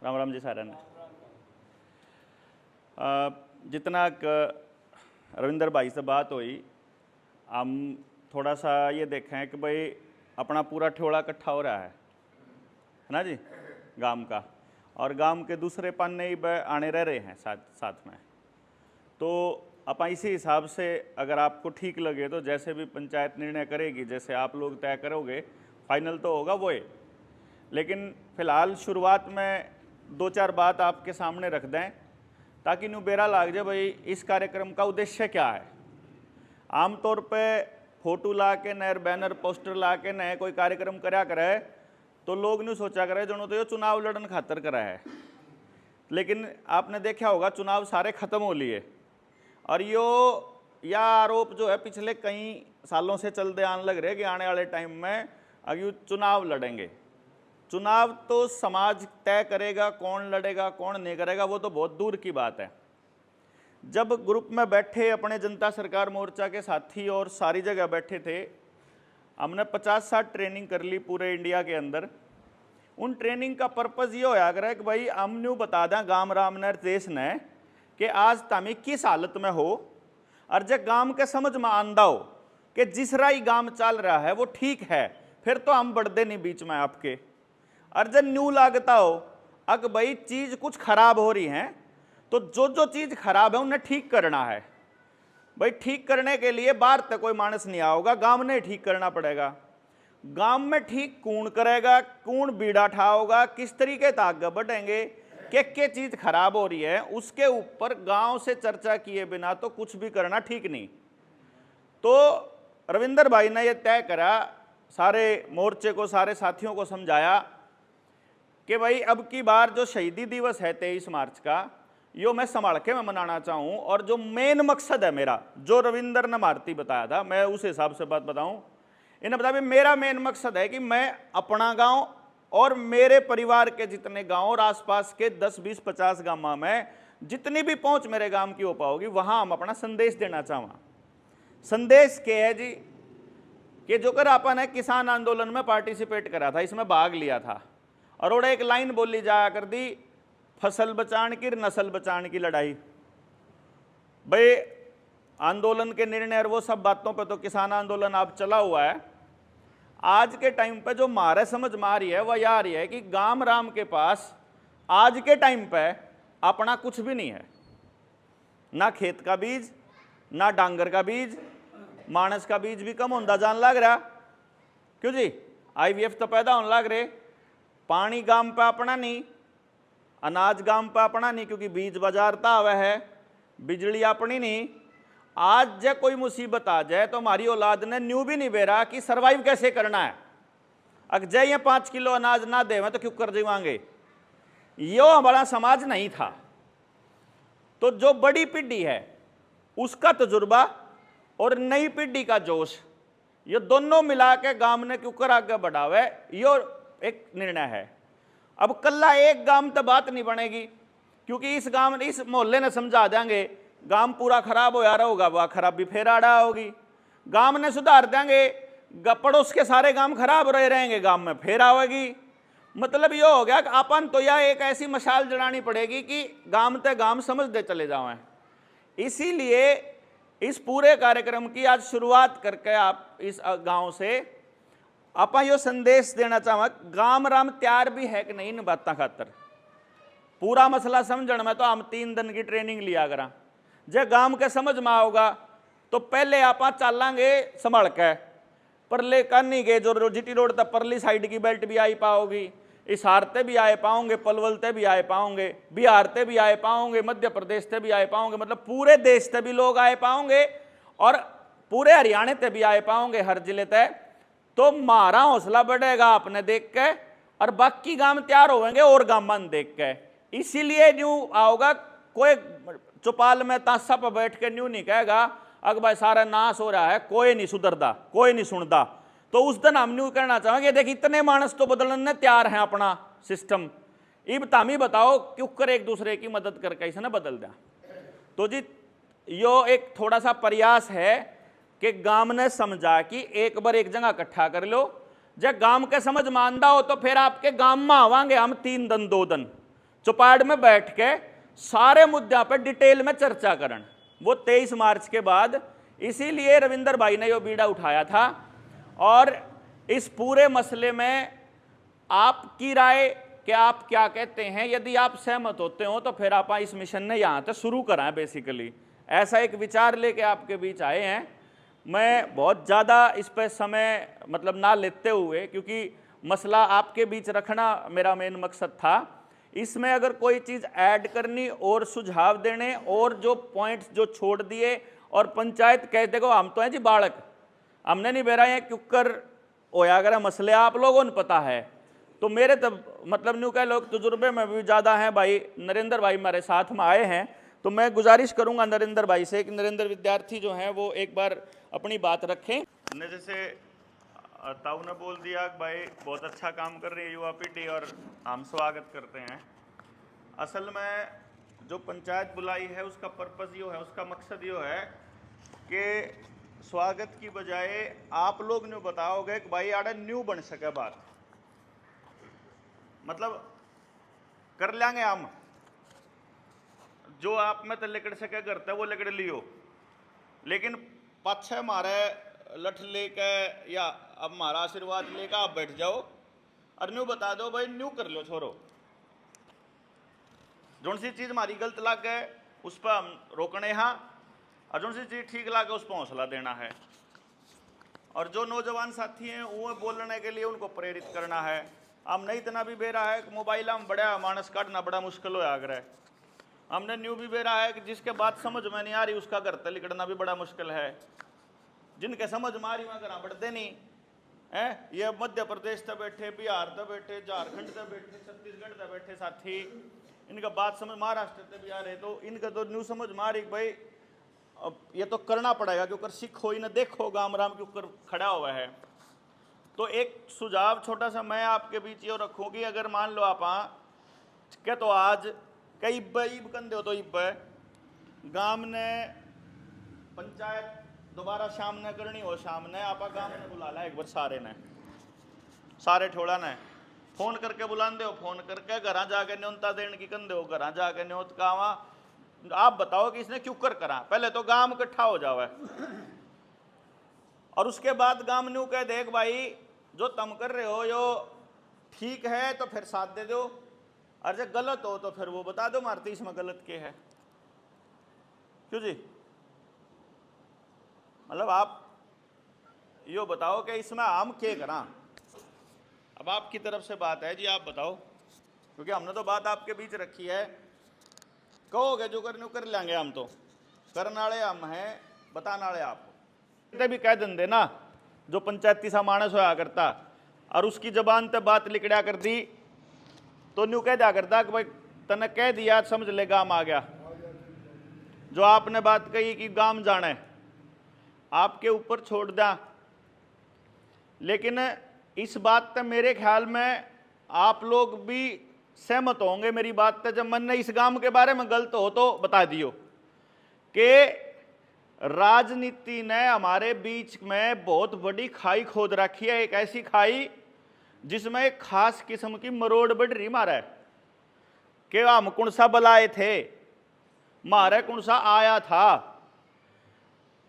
राम राम जी सारे ने। जितना रविंदर भाई से बात हुई, हम थोड़ा सा ये देखें कि भाई अपना पूरा ठेवड़ा इकट्ठा हो रहा है ना जी, गांव का, और गांव के दूसरे पन्ने ही आने रह रहे हैं साथ में। तो अपन इसी हिसाब से अगर आपको ठीक लगे तो जैसे भी पंचायत निर्णय करेगी, जैसे आप लोग तय करोगे, फाइनल तो होगा वो है। लेकिन फिलहाल शुरुआत में दो चार बात आपके सामने रख दें ताकि न्यू बेरा लाग जाए भाई इस कार्यक्रम का उद्देश्य क्या है। आमतौर पे फोटो ला के नए बैनर पोस्टर ला के नए कोई कार्यक्रम कराया करे तो लोग न्यू सोचा करे जो तो ये चुनाव लड़न खातर करा है। लेकिन आपने देखा होगा चुनाव सारे खत्म हो लिए, और यह आरोप जो है पिछले कई सालों से चलते आने लग रहे कि आने वाले टाइम में अगर चुनाव लड़ेंगे। चुनाव तो समाज तय करेगा, कौन लड़ेगा कौन नहीं करेगा वो तो बहुत दूर की बात है। जब ग्रुप में बैठे अपने जनता सरकार मोर्चा के साथी और सारी जगह बैठे थे, हमने 50-60 ट्रेनिंग कर ली पूरे इंडिया के अंदर। उन ट्रेनिंग का पर्पज़ ये होया करे कि भाई हम न्यू बता दें गांव राम ने देश ने कि आज तामी किस हालत में हो, और जब गांव के समझ में आंदा हो कि जिस राही गांव चल रहा है वो ठीक है, फिर तो हम बढ़ते नहीं बीच में आपके। और जब न्यू लागता हो अगर भाई चीज़ कुछ खराब हो रही है तो जो चीज़ खराब है उन्हें ठीक करना है। भाई ठीक करने के लिए बाहर तक कोई मानस नहीं आओगा, गांव ने ठीक करना पड़ेगा। गांव में ठीक कौन करेगा, कौन बीड़ा ठाओगा, किस तरीके से आगे बढ़ेंगे, क्या चीज़ खराब हो रही है, उसके ऊपर गांव से चर्चा किए बिना तो कुछ भी करना ठीक नहीं। तो रविंदर भाई ने यह तय करा, सारे मोर्चे को सारे साथियों को समझाया कि भाई अब की बार जो शहीदी दिवस है 23 मार्च का, यो मैं संभाल के मैं मनाना चाहूँ। और जो मेन मकसद है मेरा, जो रविंदर ने मारती बताया था, मैं उस हिसाब से बात बताऊँ। इन्हें बता भी मेरा मेन मकसद है कि मैं अपना गांव और मेरे परिवार के जितने गांव और आसपास के 10, 20, 50 गांव में जितनी भी पहुंच मेरे गांव की हो पाओगी वहां हम अपना संदेश देना चाहूँ। संदेश क्या है जी कि जो कर अपन ने किसान आंदोलन में पार्टिसिपेट करा था, इसमें भाग लिया था, और वो एक लाइन बोली जाया कर दी, फसल बचाने की नस्ल बचाने की लड़ाई। भाई आंदोलन के निर्णय और वो सब बातों पे तो किसान आंदोलन आप चला हुआ है। आज के टाइम पे जो मारे समझ में आ रही है वह यह आ रही है कि गांव राम के पास आज के टाइम पे अपना कुछ भी नहीं है, ना खेत का बीज, ना डांगर का बीज, मानस का बीज भी कम होता जान लग रहा। क्यों जी? IVF तो पैदा होने लग रहे। पानी गांव पे अपना नहीं, अनाज गांव पे अपना नहीं क्योंकि बीज बाजार ता हुआ है, बिजली अपनी नहीं। आज जब कोई मुसीबत आ जाए तो हमारी औलाद ने न्यू भी नहीं बेरा कि सरवाइव कैसे करना है। अगर जय ये 5 किलो अनाज ना दे तो क्यों कर जीवांगे, यो हमारा समाज नहीं था। तो जो बड़ी पीढ़ी है उसका तजुर्बा और नई पीढ़ी का जोश, ये दोनों मिला के गांव ने क्यों कर आगे बढ़ावे, यो एक निर्णय है। अब कल्ला एक गांव तो बात नहीं बनेगी, क्योंकि इस गांव इस मोहल्ले ने समझा देंगे गांव पूरा खराब हो रहा होगा, वह खराबी फिर आ रहा होगी। गांव ने सुधार देंगे, पड़ोस के सारे गांव खराब रहे रहेंगे, गांव में फिर आवेगी। मतलब ये हो गया कि अपन तो यह एक ऐसी मशाल जलानी पड़ेगी कि गांव ते गांव समझते चले जाओ। इसीलिए इस पूरे कार्यक्रम की आज शुरुआत करके आप इस गांव से आप यो संदेश देना चाहूँ, गांव राम तैयार भी है कि नहीं इन बातों खातर। पूरा मसला समझण में तो हम 3 दिन की ट्रेनिंग लिया करा। जब गांव के समझ में आओगा तो पहले आप चलांगे संभाल के, परले करनी गए जो GT रोड तक परली साइड की बेल्ट भी आई पाओगी, हिसार ते भी आए पाओगे, पलवल ते भी आए पाओगे, बिहार ते भी आए पाओगे, मध्य प्रदेश ते भी आए पाओगे, मतलब पूरे देश ते भी लोग आए पाओगे, और पूरे हरियाणा ते भी आए पाओगे, हर जिले ते। तो मारा हौसला बढ़ेगा आपने देख के, और बाकी गांव तैयार होंगे और गांव देख के। इसीलिए न्यू आओगा, कोई चौपाल में ताशा पर बैठ के न्यू नहीं कहेगा अगर भाई सारा नाश हो रहा है, कोई नहीं सुधरता, कोई नहीं सुनता। तो उस दिन हम न्यू कहना चाहेंगे, देख इतने मानस तो बदलने तैयार हैं अपना सिस्टम, इब तामी बताओ क्यों कर एक दूसरे की मदद करके इसने बदल दिया। तो जी यो एक थोड़ा सा प्रयास है कि गांव ने समझा कि एक बार एक जगह इकट्ठा कर लो, जब गांव के समझ मानदा हो तो फिर आपके गांव में आवांगे हम 3 दिन 2 दिन, चौपाड़ में बैठ के सारे मुद्दों पर डिटेल में चर्चा करन। वो 23 मार्च के बाद इसीलिए रविंदर भाई ने यो बीड़ा उठाया था। और इस पूरे मसले में आपकी राय कि आप क्या कहते हैं, यदि आप सहमत होते हो तो फिर आप इस मिशन ने यहाँ तक शुरू कराएं। बेसिकली ऐसा एक विचार लेके आपके बीच आए हैं। मैं बहुत ज़्यादा इस पर समय मतलब ना लेते हुए, क्योंकि मसला आपके बीच रखना मेरा मेन मकसद था, इसमें अगर कोई चीज़ ऐड करनी और सुझाव देने और जो पॉइंट्स जो छोड़ दिए, और पंचायत कह देखो हम तो हैं जी बालक, हमने नहीं बेरा है क्योंकर होया अगर मसले आप लोगों ने पता है। तो मेरे तब मतलब न्यू कह लोग तजुर्बे में भी ज़्यादा हैं। भाई नरेंद्र भाई हमारे साथ में आए हैं, तो मैं गुजारिश करूंगा नरेंद्र भाई से कि नरेंद्र विद्यार्थी जो हैं वो एक बार अपनी बात रखें। ने जैसे ताऊ ने बोल दिया कि भाई बहुत अच्छा काम कर रही है युवा पीढ़ी और हम स्वागत करते हैं। असल में जो पंचायत बुलाई है उसका पर्पज़ यो है, उसका मकसद यो है कि स्वागत की बजाय आप लोग न्यू बताओगे कि भाई आड़ा न्यू बन सके बात, मतलब कर लेंगे हम जो आप में तो लिकड़ सके करते वो लिकड़ लियो, लेकिन पाछे हमारे लठ लेके या अब हमारा आशीर्वाद लेकर आप बैठ जाओ और न्यू बता दो भाई न्यू कर लो छोरो। जो सी चीज़ हमारी गलत लग गए उस पर हम रोकने हाँ, और जो सी चीज़ ठीक लगे उस पर हौसला देना है। और जो नौजवान साथी हैं वो बोलने के लिए उनको प्रेरित करना है। हम नहीं इतना भी बेरा है कि मोबाइल में बड़ा मानस काटना बड़ा मुश्किल हो आग्रह। हमने न्यू भी बेरा है कि जिसके बात समझ में नहीं आ रही उसका घर तक लिखना भी बड़ा मुश्किल है। जिनके समझ में आ रही वहाँ घर बढ़ते नहीं है। ये मध्य प्रदेश तक बैठे, बिहार तक बैठे, झारखंड तक बैठे, छत्तीसगढ़ तक बैठे साथी, इनका बात समझ महाराष्ट्र तक भी आ रहे, तो इनका तो न्यू समझ में आ रही भाई अब ये तो करना पड़ेगा क्योंकि सीखो ही ना देखो गाम राम के ऊपर खड़ा हुआ है। तो एक सुझाव छोटा सा मैं आपके बीच ये रखूँ कि अगर मान लो आप क्या तो आज कई ईब कंधे हो तो ईब गाम ने पंचायत दोबारा शाम ने करनी हो, शाम ने आप गाम ने बुला ला एक बार सारे ठोड़ा ने फोन करके बुलाते हो, फोन करके घर जाके न्योता देने की कंधे हो, घर जाके न्योत का आप बताओ कि इसने क्यों करा। पहले तो गांव इकट्ठा हो जावे और उसके बाद गांव न्यू कह देख भाई जो तुम कर रहे हो यो ठीक है तो फिर साथ दे दो, और जब गलत हो तो फिर वो बता दो मारती इसमें गलत के है। क्यों जी, मतलब आप यो बताओ कि इसमें हम क्या करा। अब आपकी तरफ से बात है जी, आप बताओ, क्योंकि हमने तो बात आपके बीच रखी है। कहोगे जो करने कर लेंगे, हम तो करने वाले हम हैं, बताने वाले आपको। भी कह दें ना जो पंचायती सा मानस होया करता और उसकी जबान ते बात लिकड़ा कर दी तो न्यू कह दिया करता कि भाई तने कह दिया समझ ले गाम आ गया। जो आपने बात कही कि गाम जाने आपके ऊपर छोड़ दिया, लेकिन इस बात पे मेरे ख्याल में आप लोग भी सहमत होंगे मेरी बात पे। जब मन ने इस गांव के बारे में गलत हो तो बता दियो कि राजनीति ने हमारे बीच में बहुत बड़ी खाई खोद रखी है। एक ऐसी खाई जिसमें एक खास किस्म की मरोड़ बढ़ी मारा है कि हम कौन सा बलाए थे, मारे कौन सा आया था।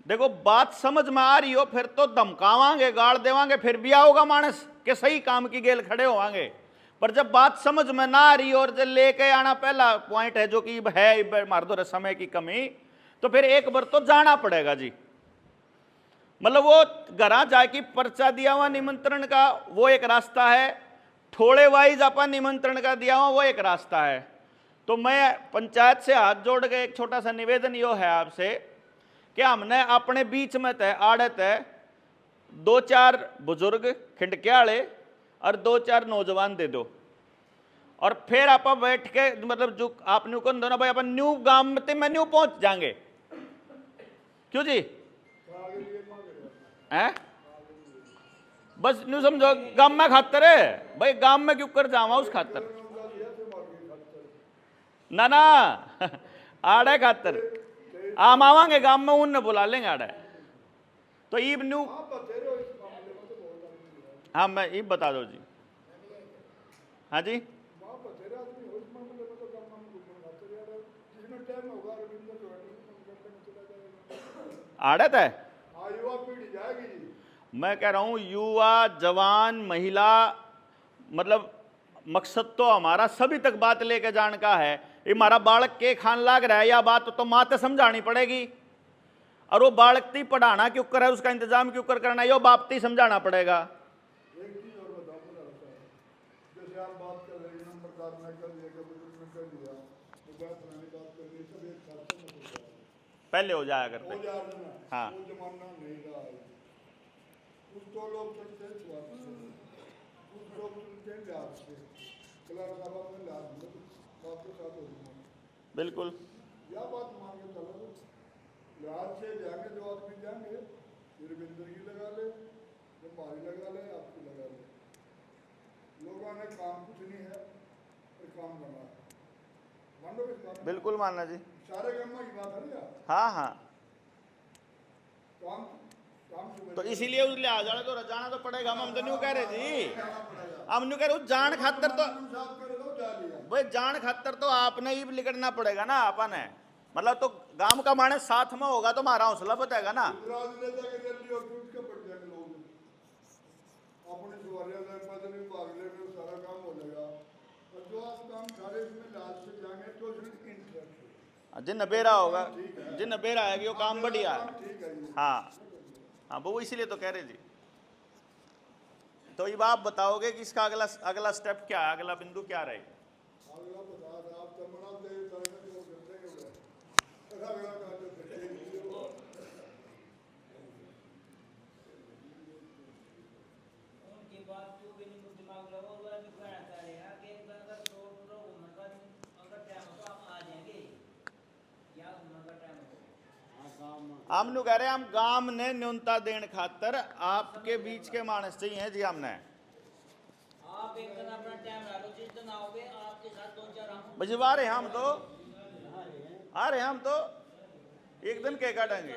देखो बात समझ में आ रही हो फिर तो धमकावांगे गाड़ देवांगे, फिर भी आओगा मानस के सही काम की गेल खड़े होवांगे। पर जब बात समझ में ना आ रही और जब लेके आना पहला पॉइंट है जो कि है मार दो समय की कमी, तो फिर एक बार तो जाना पड़ेगा जी। मतलब वो घरा जाके पर्चा दिया हुआ निमंत्रण का वो एक रास्ता है, थोड़े वाइज अपन निमंत्रण का दिया हुआ वो एक रास्ता है। तो मैं पंचायत से हाथ जोड़ के एक छोटा सा निवेदन यो है आपसे कि हमने अपने बीच में तय आड़त है 2-4 बुजुर्ग खिंडके वाले और 2-4 नौजवान दे दो, और फिर आप बैठ के मतलब जो आप न्यू कर दो ना भाई अपन न्यू गांव में न्यू पहुंच जाएंगे। क्यों जी हैं बस न्यू समझो गांव में खातर है भाई, गांव में क्यों कर जावा उस खातर ना ना आड़े खातर आम आवांगे गांव में उन बुला लेंगे आड़े। तो ईब न्यू हाँ मैं ईब बता दो जी। हाँ जी आड़त है। युवा पीढ़ी जाएगी जी। मैं कह रहा हूं युवा, जवान, महिला, मतलब मकसद तो हमारा सभी तक बात लेके जाने का है। ये हमारा बालक के खान लाग रहा है, या बात तो माँ समझानी पड़ेगी, और वो बालक ती पढ़ाना क्यों कर है, उसका इंतजाम क्यों करना है, यो बाप ती समझाना पड़ेगा। एक चीज और बताओ मुझे, जैसे आप बात कर रहे हैं नंबरदार ने कर दिया, बुजुर्ग ने कर दिया, तो बात कर दी, सब एक साथ में हो जाए, पहले हो जाया करते। हो जाए ना। हाँ। वो जमाना नहीं रहा है। कुछ तो लोग चलते हैं स्वार्थ से, कुछ लोग चलते हैं लाभ से। कलार साहब में लाभ मिले बात के साथ हो जाए। बिल्कुल। यह बात मान के चलो, लाभ से जाएंगे जो आदमी जाएंगे, फिर बिंदर की लगा ले, जो मारी लगा ले, आपकी लगा ले। लोगों ने काम कुछ नहीं है, पर काम बना है। मान लो इस बात। बिल्कुल मानना जी। सारे काम की बात है ना। हाँ हाँ। काम तो इसीलिए उस लिहाज वाले तो जाना तो पड़ेगा। हम तो नहीं कह रहे जी, हम नहीं कह रहे जान खातर तो भाई, जान खातर तो आपने ही निकलना पड़ेगा ना अपन है, मतलब तो गांव का माने साथ में होगा तो हमारा हौसला बताएगा ना। जिन बेरा होगा, जिन बेरा आएगी वो काम बढ़िया है। हाँ हाँ, वो इसीलिए तो कह रहे जी। तो ये आप बताओगे कि इसका अगला स्टेप क्या है, अगला बिंदु क्या रहेगा? हम नु कह रहे हैं, हम गांव ने न्यूनता देने खातर आपके बीच के मानस चाहिए जी। हमने आप एक दिन अपना टाइम ला लो, जिस दिन आओगे आपके साथ 2-4 बजवा रहे हम तो आ रहे, हम तो एक दिन के काटेंगे।